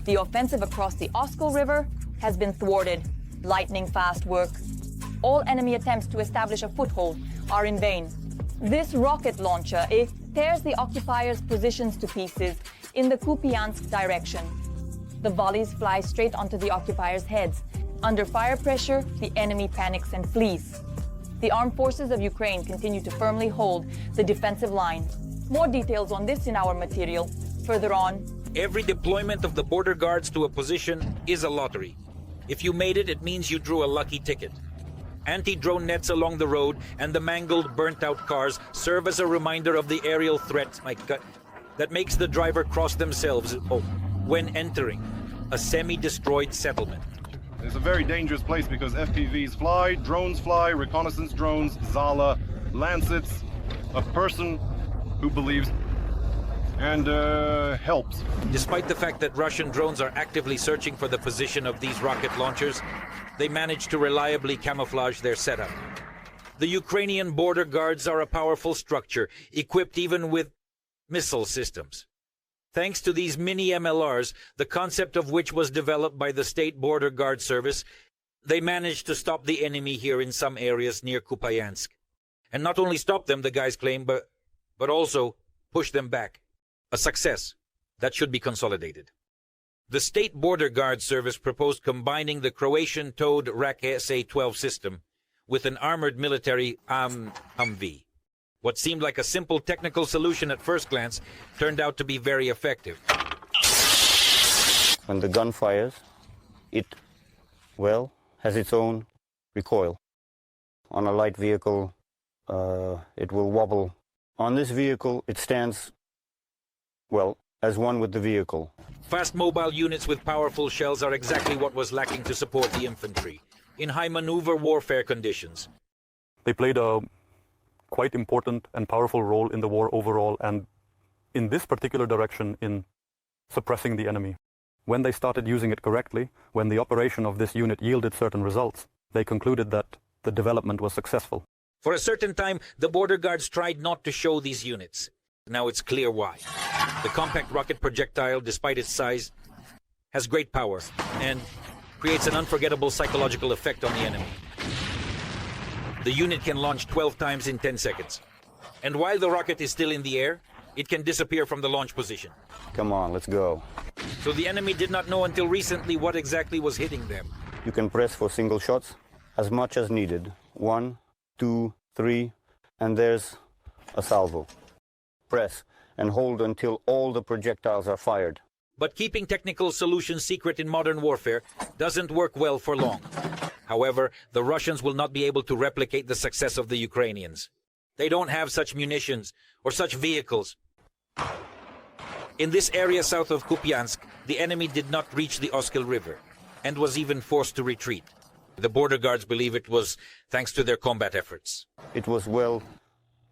The offensive across the Oskil River has been thwarted. Lightning-fast work. All enemy attempts to establish a foothold are in vain. This rocket launcher, it tears the occupiers' positions to pieces in the Kupyansk direction. The volleys fly straight onto the occupiers' heads. Under fire pressure, the enemy panics and flees. The armed forces of Ukraine continue to firmly hold the defensive line. More details on this in our material. Further on. Every deployment of the border guards to a position is a lottery. If you made it, it means you drew a lucky ticket. Anti-drone nets along the road and the mangled, burnt-out cars serve as a reminder of the aerial threat, that makes the driver cross themselves when entering a semi-destroyed settlement. It's a very dangerous place because FPVs fly, drones fly, reconnaissance drones, Zala, Lancets, a person who believes and helps. Despite the fact that Russian drones are actively searching for the position of these rocket launchers, they manage to reliably camouflage their setup. The Ukrainian border guards are a powerful structure, equipped even with missile systems. Thanks to these mini MLRs, the concept of which was developed by the State Border Guard Service, they managed to stop the enemy here in some areas near Kupyansk. And not only stop them, the guys claim, but also push them back. A success that should be consolidated. The State Border Guard Service proposed combining the Croatian-towed RAK SA-12 system with an armored military Humvee. What seemed like a simple technical solution at first glance turned out to be very effective. When the gun fires, it, has its own recoil. On a light vehicle, it will wobble. On this vehicle, it stands, as one with the vehicle. Fast mobile units with powerful shells are exactly what was lacking to support the infantry in high maneuver warfare conditions. They played a quite important and powerful role in the war overall, and in this particular direction in suppressing the enemy. When they started using it correctly, when the operation of this unit yielded certain results, they concluded that the development was successful. For a certain time, the border guards tried not to show these units. Now it's clear why. The compact rocket projectile, despite its size, has great power and creates an unforgettable psychological effect on the enemy. The unit can launch 12 times in 10 seconds. And while the rocket is still in the air, it can disappear from the launch position. Come on, let's go. So the enemy did not know until recently what exactly was hitting them. You can press for single shots, as much as needed. 1, 2, 3, and there's a salvo. Press and hold until all the projectiles are fired. But keeping technical solutions secret in modern warfare doesn't work well for long. However, the Russians will not be able to replicate the success of the Ukrainians. They don't have such munitions or such vehicles. In this area south of Kupyansk, the enemy did not reach the Oskil River and was even forced to retreat. The border guards believe it was thanks to their combat efforts. It was,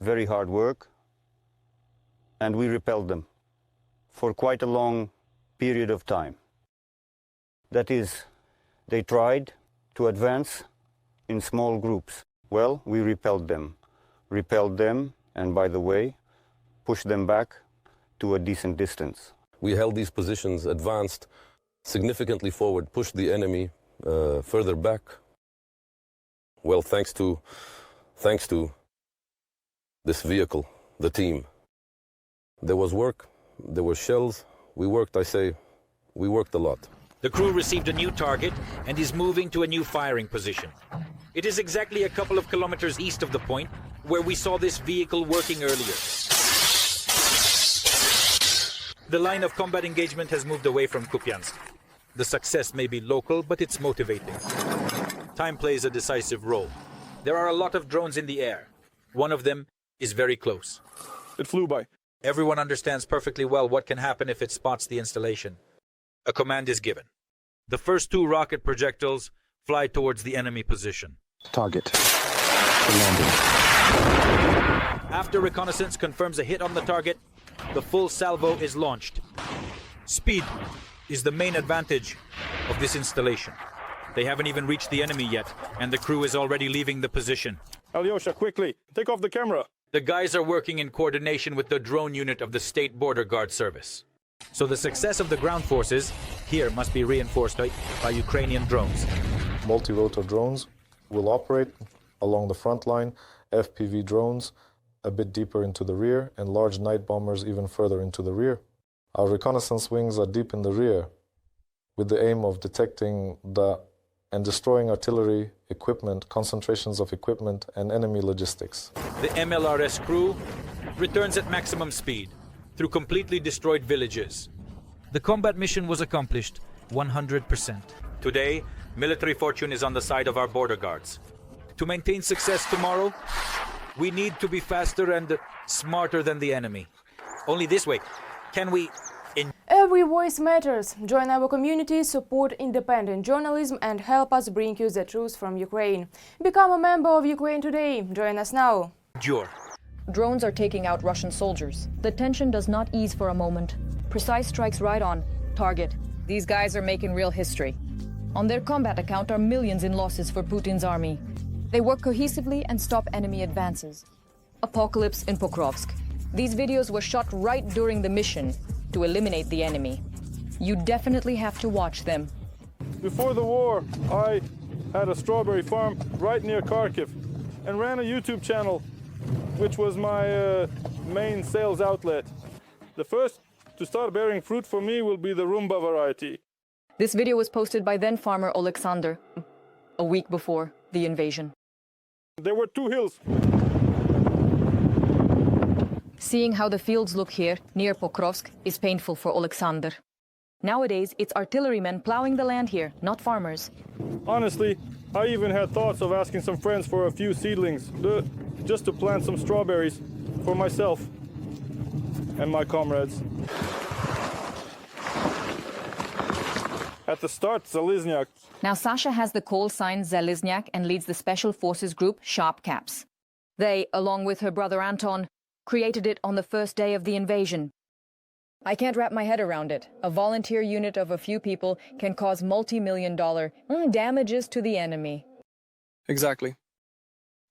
very hard work, and we repelled them for quite a long period of time. That is, they tried to advance in small groups. We repelled them, and by the way, pushed them back to a decent distance. We held these positions, advanced significantly forward, pushed the enemy further back. Thanks to this vehicle, the team. There was work, there were shells. We worked a lot. The crew received a new target and is moving to a new firing position. It is exactly a couple of kilometers east of the point where we saw this vehicle working earlier. The line of combat engagement has moved away from Kupyansk. The success may be local, but it's motivating. Time plays a decisive role. There are a lot of drones in the air. One of them is very close. It flew by. Everyone understands perfectly well what can happen if it spots the installation. A command is given. The first 2 rocket projectiles fly towards the enemy position. Target. After reconnaissance confirms a hit on the target, the full salvo is launched. Speed is the main advantage of this installation. They haven't even reached the enemy yet, and the crew is already leaving the position. Alyosha, quickly, take off the camera. The guys are working in coordination with the drone unit of the State Border Guard Service. So the success of the ground forces here must be reinforced by Ukrainian drones. Multi-rotor drones will operate along the front line, FPV drones a bit deeper into the rear, and large night bombers even further into the rear. Our reconnaissance wings are deep in the rear, with the aim of detecting and destroying artillery equipment, concentrations of equipment, and enemy logistics. The MLRS crew returns at maximum speed through completely destroyed villages. The combat mission was accomplished 100%. Today, military fortune is on the side of our border guards. To maintain success tomorrow, we need to be faster and smarter than the enemy. Only this way can we... Every voice matters. Join our community, support independent journalism, and help us bring you the truth from Ukraine. Become a member of Ukraine Today. Join us now. endure. Drones are taking out Russian soldiers. The tension does not ease for a moment. Precise strikes right on target. These guys are making real history. On their combat account are millions in losses for Putin's army. They work cohesively and stop enemy advances. Apocalypse in Pokrovsk. These videos were shot right during the mission to eliminate the enemy. You definitely have to watch them. Before the war, I had a strawberry farm right near Kharkiv and ran a YouTube channel, which was my main sales outlet. The first to start bearing fruit for me will be the Rumba variety. This video was posted by then farmer Alexander a week before the invasion. There were two hills. Seeing how the fields look here, near Pokrovsk, is painful for Alexander. Nowadays, it's artillerymen plowing the land here, not farmers. Honestly, I even had thoughts of asking some friends for a few seedlings, just to plant some strawberries for myself and my comrades. At the start, Zalizniak. Now Sasha has the call sign Zalizniak and leads the Special Forces group Sharp Caps. They, along with her brother Anton, created it on the first day of the invasion. I can't wrap my head around it. A volunteer unit of a few people can cause multi-million-dollar damages to the enemy. Exactly.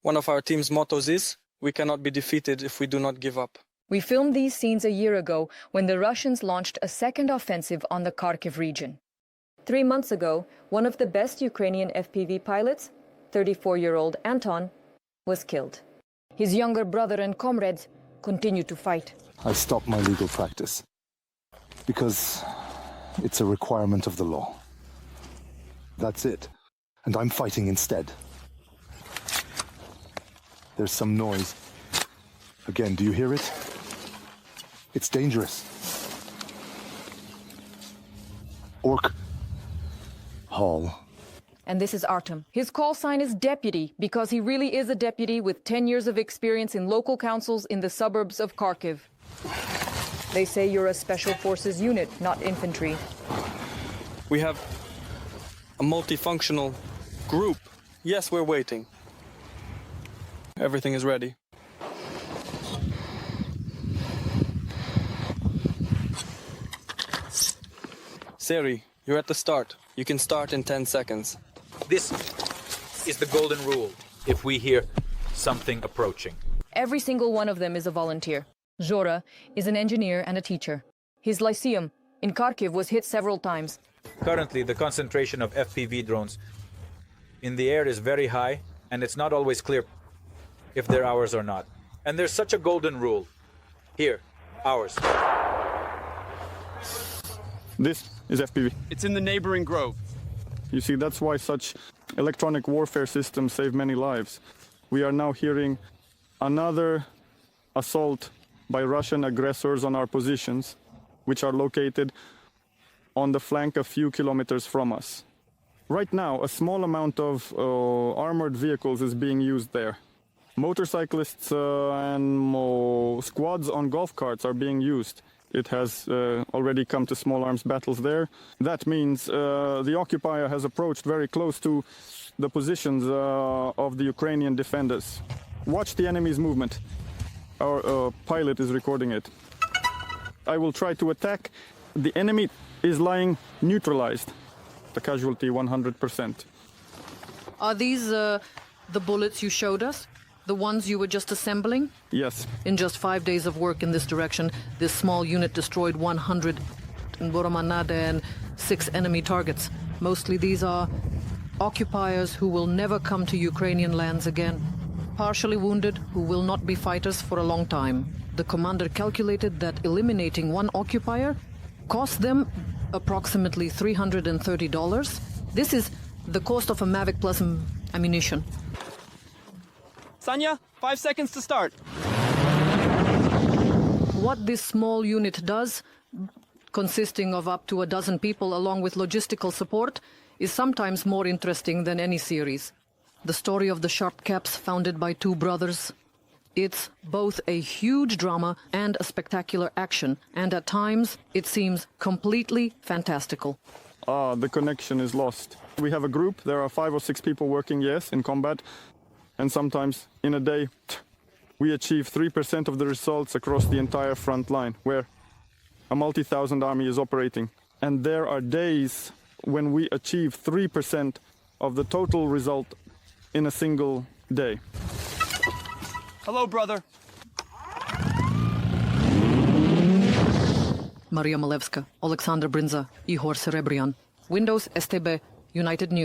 One of our team's mottos is, we cannot be defeated if we do not give up. We filmed these scenes a year ago when the Russians launched a second offensive on the Kharkiv region. 3 months ago, one of the best Ukrainian FPV pilots, 34-year-old Anton, was killed. His younger brother and comrades continue to fight. I stopped my legal practice because it's a requirement of the law. That's it. And I'm fighting instead. There's some noise. Again, do you hear it? It's dangerous. Orc Hall. And this is Artem. His call sign is deputy because he really is a deputy with 10 years of experience in local councils in the suburbs of Kharkiv. They say you're a special forces unit, not infantry. We have a multifunctional group. Yes, we're waiting. Everything is ready. Seri, you're at the start. You can start in 10 seconds. This is the golden rule if we hear something approaching. Every single one of them is a volunteer. Zhora is an engineer and a teacher. His lyceum in Kharkiv was hit several times. Currently, the concentration of FPV drones in the air is very high, and it's not always clear if they're ours or not. And there's such a golden rule. Here, ours. This is FPV. It's in the neighboring grove. You see, that's why such electronic warfare systems save many lives. We are now hearing another assault by Russian aggressors on our positions, which are located on the flank a few kilometers from us. Right now, a small amount of armored vehicles is being used there. Motorcyclists and squads on golf carts are being used. It has already come to small arms battles there. That means the occupier has approached very close to the positions of the Ukrainian defenders. Watch the enemy's movement. Our pilot is recording it. I will try to attack. The enemy is lying neutralized. The casualty 100%. Are these the bullets you showed us? The ones you were just assembling? Yes. In just 5 days of work in this direction, this small unit destroyed 100 in Boromanade and 6 enemy targets. Mostly these are occupiers who will never come to Ukrainian lands again. Partially wounded who will not be fighters for a long time. The commander calculated that eliminating one occupier cost them approximately $330. This is the cost of a Mavic plus ammunition. Sanya, 5 seconds to start. What this small unit does, consisting of up to a dozen people along with logistical support, is sometimes more interesting than any series. The story of the Sharp Caps, founded by 2 brothers. It's both a huge drama and a spectacular action, and at times it seems completely fantastical. The connection is lost. We have a group, there are 5 or 6 people working, yes, in combat, and sometimes in a day we achieve 3% of the results across the entire front line, where a multi-thousand army is operating. And there are days when we achieve 3% of the total result in a single day. Hello, brother. Maria Malevska, Alexander Brinza, Ihor Serebrian. Windows STB, United News.